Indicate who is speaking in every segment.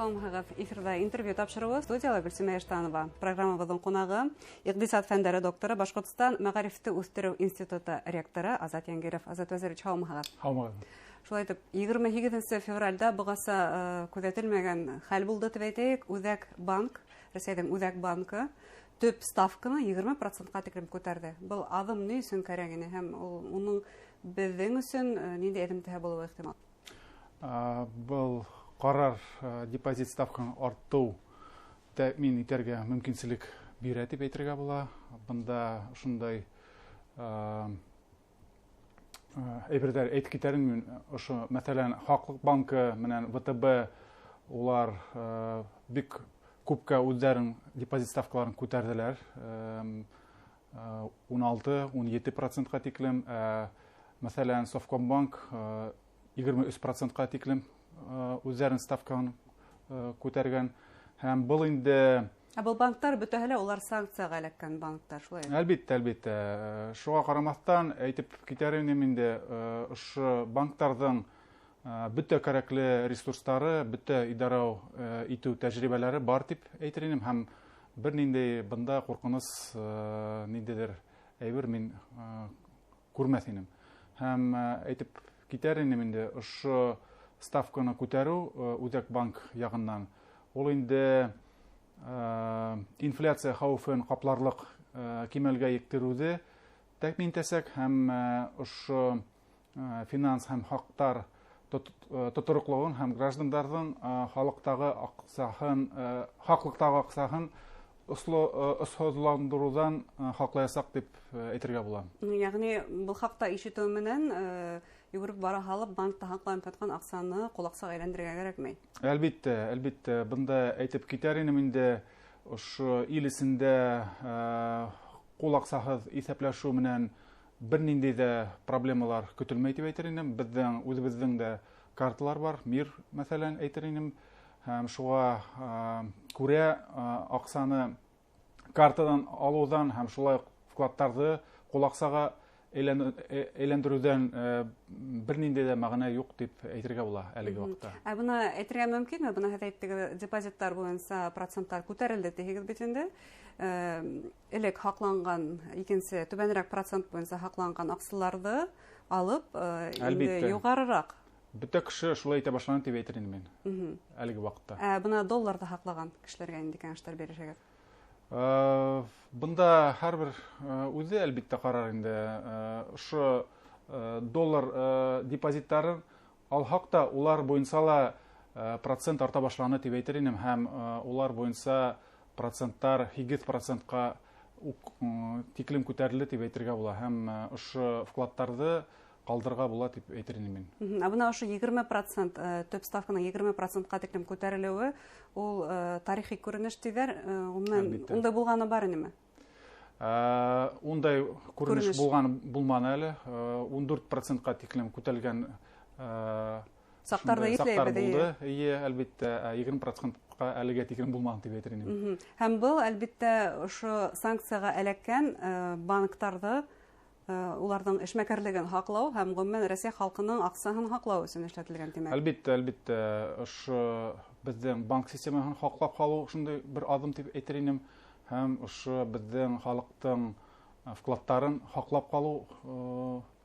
Speaker 1: Саламатсызбы, эфирда интервью тапшыруы студияда Гөлсем Яштанова. Программабыздың қонағы иqtisad фәндәре докторы, Башкортстан мәгарифте үстерү институты ректоры Азат Янгиров. Азат Вәзирович,
Speaker 2: Хаумагыз.
Speaker 1: Шулай итеп, 28 февральдә бугаса күзәтелмәгән хәл булды дип әйтәйек. Үзәк банк, Рәсәйдән Үзәк банкы төп ставканы 20%-ка тиклем күтәрде. Был адым ни өчен кирәк ине һәм уның безнең өчен нинди әдемтә булуы ихтимал?
Speaker 2: Был карар депозит ставканы арту тәэмин итәргә мөмкинчелек бирә дип әйтергә була. Бында шундай әйберләр әйтеп китәрмен. Ошо, мәсәлән, Хаклык банкы менән ВТБ улар бик күпкә үзләрен депозит ставкаларын күтәрделәр. 16-17%-ка тиклем. Мәсәлән, Совкомбанк 23%-ка тиклем үзләрен ставканы күтәргән. Һәм был инде
Speaker 1: Был банктар бөтәһеле улар санкцияга эләккән банктар, шулай.
Speaker 2: Әлбәттә. Шуңа карамастан әйтеп китәрмен инде, ошо банкларның бөтә кирәкле ресурслары, бөтә идарә итү тәҗрибәләре бар дип әйтергә һәм бернинди бында куркыныс ниндидер әйбер мин күрмәс идем. Һәм әйтеп китәрмен инде, ошо ставканы күтәрү Үзәк банк ягыннан ул инде инфляция хәвефен капларлык кимәлгә йектерүде тәэмин итәсәк һәм ошо финанс һәм хактар тотрыклыгын һәм гражданнарның халыктагы аксаһын, хаклыктагы аксаһын ысызландырудан хаклаясак дип әйтергә була.
Speaker 1: Ягъни бу хакта ишетү менән йөгереп бара халык банкта хакланып яткан аксаны кулаксак әйләндерергә кирәкми.
Speaker 2: Әлбәттә, бында әйтеп китәр идем инде, ошо ил исендә кулаксагыз исәпләшү менән бернинди дә проблемалар көтелмәй дип әйтер идем. Безнең үзебезнең дә карталар бар, Мир мәсәлән әйтер идем. Һәм шуңа күрә аксаны картадан алудан һәм шулай вкладтарды кулаксага әйләндерүдән бернинди дә мәгънә юк дип әйтергә була әлеге вакытта.
Speaker 1: Буны әйтергә мөмкинме? Буны әйттегез, депозиттар буенча процентлар күтәрелде дигез бит инде. Элек хакланган, икенче түбәнрәк процент буенча хакланган аксаларды алып, инде югарырак.
Speaker 2: Бөтә кеше шулай әйтә башлаган дип әйтер идем мин. Әлеге вакытта.
Speaker 1: Буны долларда хаклаган кешеләргә инде кәңәшләр бирәчәгез.
Speaker 2: Бында һәрбер үзе әлбәттә карар инде. Ошо доллар депозиттарын алхакта улар буенча ла процент арта башлаган дип әйтер идем һәм улар буенча проценттар 8%-ка тиклем күтәрелде дип әйтергә була һәм ошо вкладтарды калдырга була дип әйтер идем мин.
Speaker 1: Буна ошо 20% төп ставканың 20%-ка тиклем күтәрелүе ул тарихи күренеш диләр. Ундай булганы бар инеме?
Speaker 2: Ундай күренеш булманы әле. 14%-ка тиклем күтәрелгән
Speaker 1: сактарда
Speaker 2: булды. Әлбәттә, 20%-ка әлегә тиклем булмаган дип әйтер идем.
Speaker 1: Һәм бу әлбәттә ошо санкцияга эләккән банкларда уларның эшмәкәрлеген хаклау һәм гомумән Россия халкының аксаһын хаклау өчен эшләтелгән димәк.
Speaker 2: Әлбәттә, ошо безнең банк системасын хаклап калу шундый бер адым дип әйтер идем һәм ошо безнең халыктың вкладтарын хаклап калу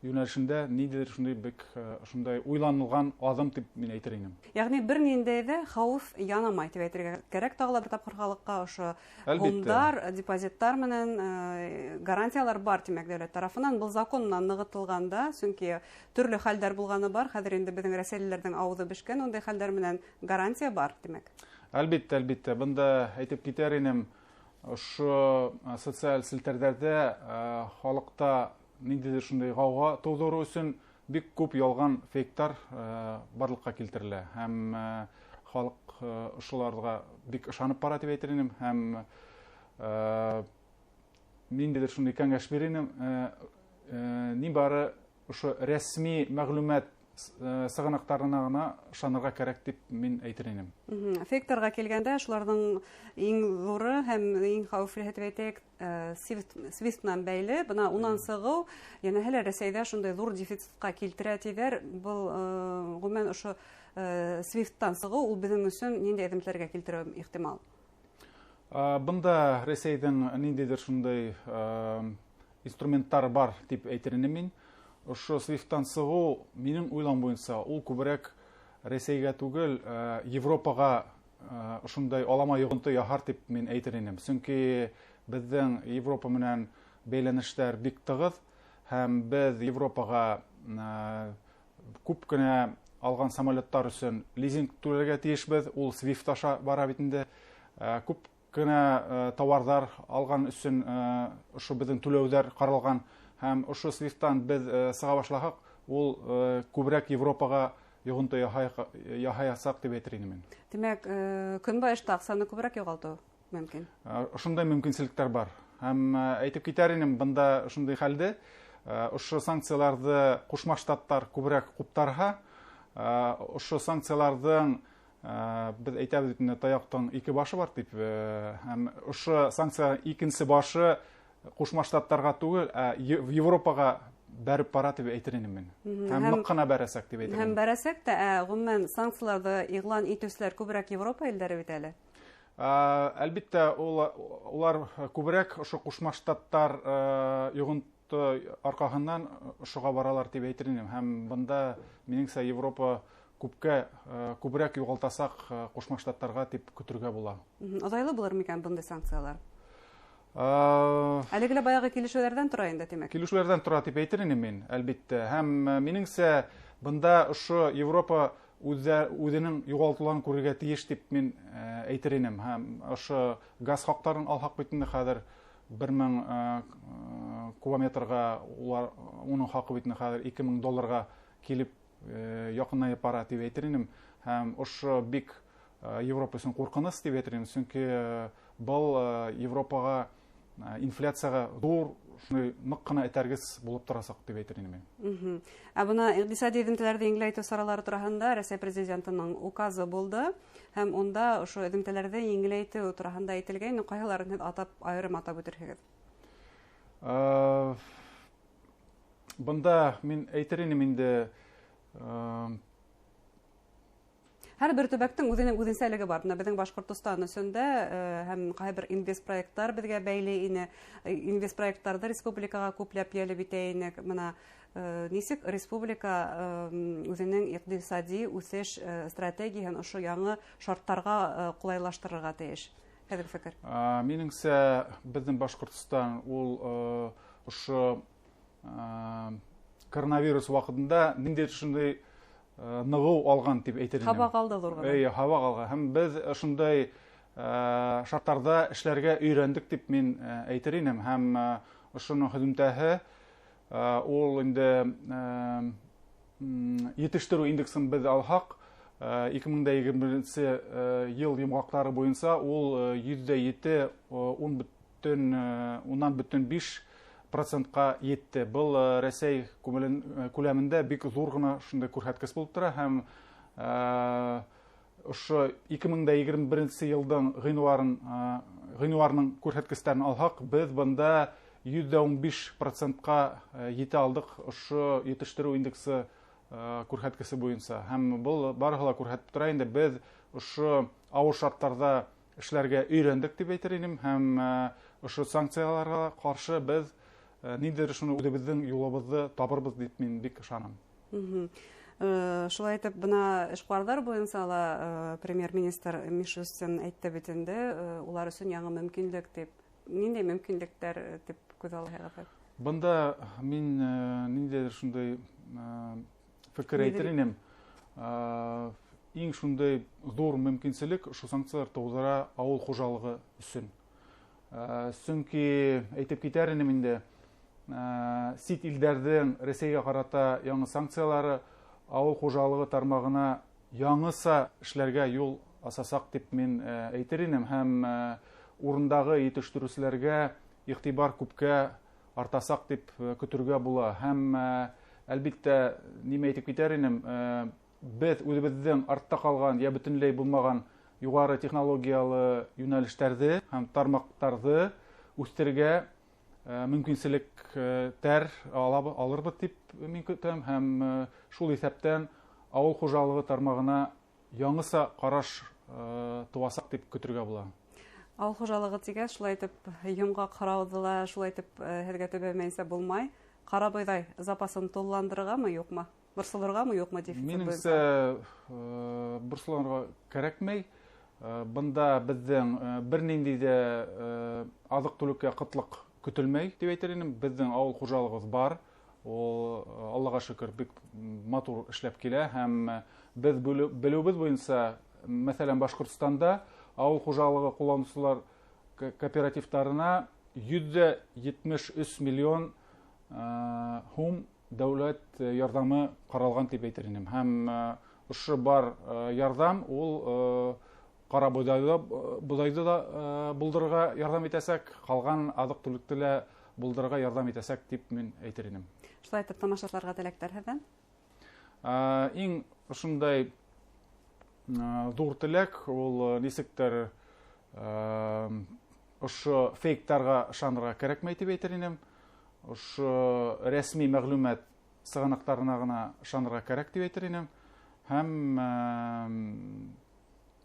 Speaker 2: юнәлешендә ниндидер шундый бик шундай уйланылган адым дип мин әйтер идем.
Speaker 1: Ягъни бернинди дә хәвеф янамай дип әйтергә кирәк. Тагыла бер тапкыр халыкка ошо фондлар, депозиттар менән гарантиялар бар димәк дәүләт тарафыннан. Бу законнан ныгытылганда, чөнки төрле хәлләр булганы бар. Хәзер инде безнең рәсәйләрнең авызы бешкән, ундай хәлләр менән гарантия бар димәк.
Speaker 2: Әлбәттә, бында әйтеп китәр идем, ошо социаль селтәрдә халыкта ниндидер шундай гауга тудыру өчен бик күп ялган фейктар барлыкка килтерелә һәм халык ошоларга бик ышанып бара дип әйтер идем һәм ниндидер шундый кәңәш бирәм, нибары ошо рәсми мәгълүмат сыгынактарына гына ышанырга кирәк дип мин әйтер идем.
Speaker 1: Фейкторга килгәндә, шуларның иң зуры һәм иң хәвефле дип әйтәйек, Swift белән бәйле. Бына унан сыгу, янәһе Рәсәйдә шундай зур дефицитка килтерә диләр. Бу гомумән ошо SWIFT-тан сыгу ул безнең өчен нинди эҙемтләргә килтерү ихтимал?
Speaker 2: Бында Рәсәйҙең ниндейҙер шундай инструменттары бар дип әйтер инем мин. Ошо SWIFT-тан сыгу, минең уйлам буйынса, ул күберәк Рәсәйгә түгел, Европаға шундай алама йоғонто яһар дип мин әйтер инем. Сөнки безнең Европа менән бәйләнештәр бик тығыҙ, һәм без Европаға күп кенә алған самолеттар өсөн лизинг түләргә тиешбез. Ул SWIFT аша бара бит инде. Күп кенә товардар алған өсөн ошо безнең түләүҙәр ҡаралған, һәм ошо SWIFT-тан без сыға башлаһаҡ, ул күберәк Европаға йоғонто яһаясаҡ дип әйтер инем мин.
Speaker 1: Демәк, көнбайышта аҡсаны күберәк юғалтыу мөмкин?
Speaker 2: Ошондай мөмкинселектәр бар. Һәм әйтеп китәр инем, бында шундай хәлде, ошо санкцияларҙы Ҡушма Штаттар күберәк ҡуптарһа, ошо санкцияларҙың без әйтәбеҙ бит инде, таяҡтың ике башы бар дип, һәм ошо санкцияның икенсе башы Ҡушма Штаттарға түгел, Европаға бәреп бара дип әйтер инем мин. Һәм ныҡ ҡына бәрәсәк дип әйтер инем.
Speaker 1: Һәм бәрәсәк тә, ғөмүмән санкцияларҙы иғлан итеүселәр күберәк Европа илдәре бит әле.
Speaker 2: Әлбиттә, улар күберәк ошо Ҡушма Штаттар йоғонто арҡаһынан ошоға баралар дип әйтер инем. Һәм бында минеңсә Европа күберәк юғалтасаҡ Ҡушма Штаттарға дип көтөргә була.
Speaker 1: Оҙайлы булыр микән бындай санкциялар? Әлегеле баяғы килешеүҙәрҙән тора инде, тимәк.
Speaker 2: Килешеүҙәрҙән тора дип әйтер инем мин, әлбиттә. Һәм минеңсә бында ошо Европа үҙенең юғалтыуҙарын күрергә тейеш дип мин әйтер инем. Һәм ошо газ хаҡтарын алһаҡ бит инде хәҙер 1000 кубометрға, уның хаҡы бит инде хәҙер $2000 килеп яҡынайып бара дип әйтер инем. Һәм ошо бик Европа өсөн ҡурҡыныс дип әйтер инем. Сөнки был Европаға инфляцияға ҙур, ныҡ ҡына этәргес булып торасаҡ дип әйтер инем мин.
Speaker 1: Бына иҡтисади эҙемтәләрҙе еңеләйтеү саралары тураһында Рәсәй президентының указы булды, һәм унда ошо эҙемтәләрҙе еңеләйтеү тураһында әйтелгәйне. Ҡайһыларын һеҙ айырым атап үтерһегеҙ?
Speaker 2: Бында мин әйтер инем инде,
Speaker 1: һәр бер төбәктең үҙенең үҙенсәлеге бар. Беҙҙең Башҡортостан өсөндә һәм ҡайһы бер инвест проекттар беҙгә бәйле ине. Инвест проекттарҙы республикаға күпләп йәлеп итә инек. Бына нисек республика үҙенең иҡтисади үҫеш стратегияһын ошо яңы шарттарға ҡулайлаштырырға тейеш? Һеҙҙең фекер?
Speaker 2: Минеңсә, беҙҙең Башҡортостан ул ошо коронавирус ваҡытында ниндәй шундай нығыу алған дип әйтер инем.
Speaker 1: Һабаҡ алды ҙур ғына.
Speaker 2: Һабаҡ алған. Һәм без шундай шарттарҙа эшләргә өйрәндек дип мин әйтер инем. Һәм ошоноң һөҙөмтәһе ул инде етештереү индексын без алһаҡ, 2021 йыл йомғаҡтары буйынса ул 7,7, 10,5% етте. Был Рәсәй күләмендә бик ҙур ғына шундай күрһәткес булып тора. Һәм ошо 2021 йылдың ғинуарының күрһәткестәрен алһаҡ, без бында 115%-ҡа ете алдыҡ ошо етештереү индексы күрһәткесе буйынса. Һәм был барыһы ла күрһәтеп тора инде, без ошо ауыр шарттарҙа эшләргә өйрәндек дип әйтер инем. Һәм ошо санкцияларға ҡаршы без ниндәйҙер шуны үҙебеҙҙең юлыбыҙҙы табырбыҙ дип мин бик ышанам.
Speaker 1: Шулай итеп, бына эшҡыуарҙар буйынса ла премьер-министр Мишустин әйтте бит инде, улар өсөн яңы мөмкинлек дип. Ниндәй мөмкинлектәр дип күҙ алаһығыҙ?
Speaker 2: Бында мин ниндәйҙер шундай фекер әйтер инем. Иң шундай ҙур мөмкинселек ошо санкциялар тыуҙыра ауыл хужалығы өсөн. Сөнки әйтеп китәр инем инде, сит илдәрҙең Рәсәйгә ҡарата яңы санкциялары ауыл хужалығы тармағына яңыса эшләргә юл асасаҡ дип мин әйтер инем. Һәм урындағы етештереүселәргә иғтибар күпкә артасаҡ дип көтөргә була. Һәм әлбиттә, нимә әйтеп китәр инем, без үҙебеҙҙең артта ҡалған, йә бөтөнләй булмаған юғары технологиялы йүнәлештәрҙе һәм тармаҡтарҙы үҫтерергә мөмкинселектәр алырбыҙ дип мин көтәм. Һәм шул иҫәптән авыл хуҗалыгы тармагына яңыса караш туасак дип көтәргә була.
Speaker 1: Авыл хуҗалыгы дигән шулай итеп йомгак караудыла, шулай итеп һәргә төбәмәйсә булмай. Карабайдай запасын тулландырыргамы, юкмы? Борсылыргамы, юкмы дефицит?
Speaker 2: Минемчә, борсылырга кирәкмәй. Бында безнең бернинди дә азык-түлеккә кытлык көтелмәй дип әйтер идем. Безнең авыл хуҗалыгыбыз бар. Ул, Аллага шөкер, бик матур эшләп килә һәм без белүбез буенча, мәсәлән, Башкортстанда авыл хуҗалыгы кулланучылар кооперативларына 173 миллион һум дәүләт ярдәме каралган дип әйтер идем. Һәм ошо бар ярдәм ул кара будайды да булдырырга ярдәм итәсәк, калган азык-түлекне дә булдырырга ярдәм итәсәк дип мин әйтер идем.
Speaker 1: Шулай итеп тамашачыларга теләктәр һәдән?
Speaker 2: Иң шундай зур теләк ул нисектер ошо фейктарга ышанырга кирәкмәй дип әйтер идем. Ошо рәсми мәгълүмат сыгыныкларына гына ышанырга кирәк дип әйтер идем. Һәм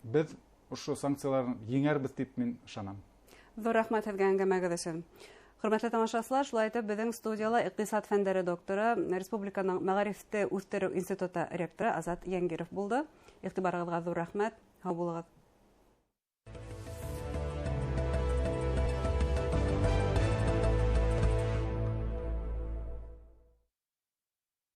Speaker 2: без ошо санкцияларны еңәрбез дип мин ышанам.
Speaker 1: Зур рәхмәт һеҙгә әңгәмәгеҙ өсөн. Хөрмәтле тамашасылар, шулай итеп безнең студияла иҡтисад фәндәре докторы, республиканың Мәғарифты үҫтереү институты ректоры Азат Яңгиров булды. Иғтибарығыҙға зур рәхмәт. Һау булығыҙ.